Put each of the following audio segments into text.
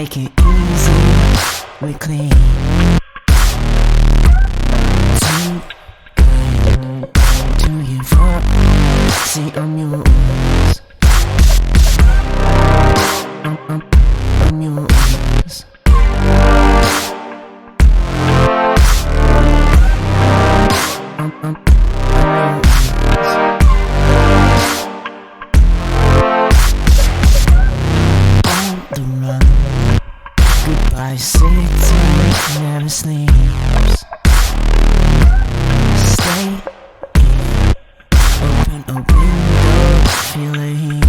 take it easy, we clean. Too good to give up, see I'm yours. I'm yours. I'm yours. Goodbye city, never sleeps. Stay in, open a window, feel the heat.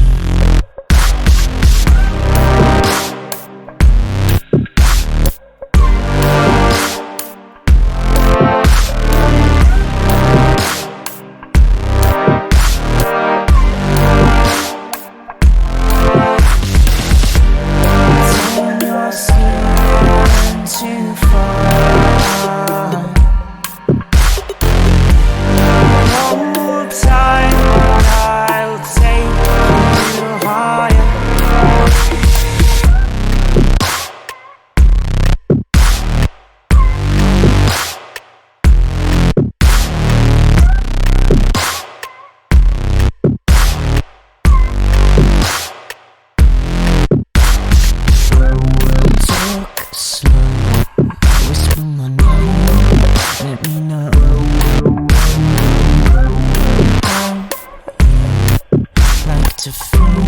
To feel,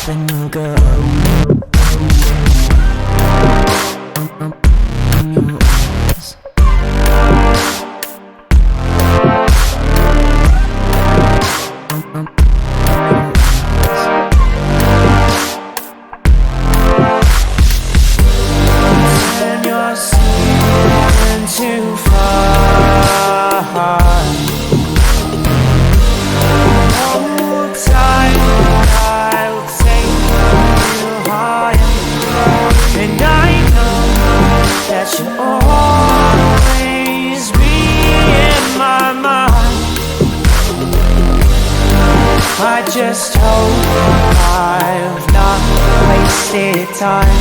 then we'll go. I'm yours. I'm turn your skin too far. You'll always be in my mind. I just hope I've not wasted time.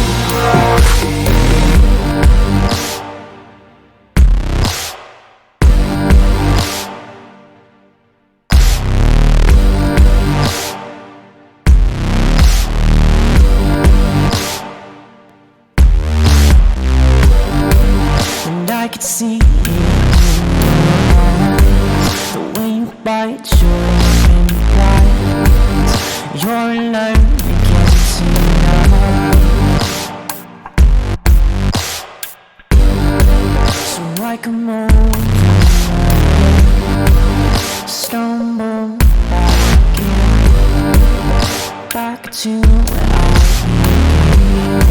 I could see it in your eyes, the way you bite your implies. You're alone again tonight. So I come over, stumble back again, back to where I began.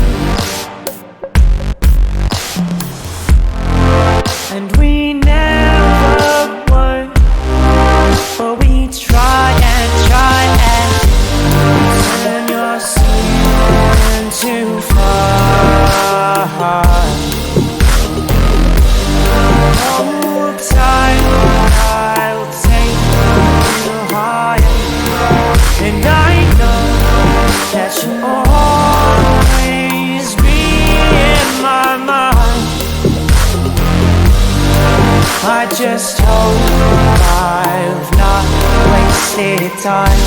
And we never were, but we try and turn your skin too far. Hold tight, I'll take you higher. And I know that you'll always be in my mind. I just hope I've not wasted time.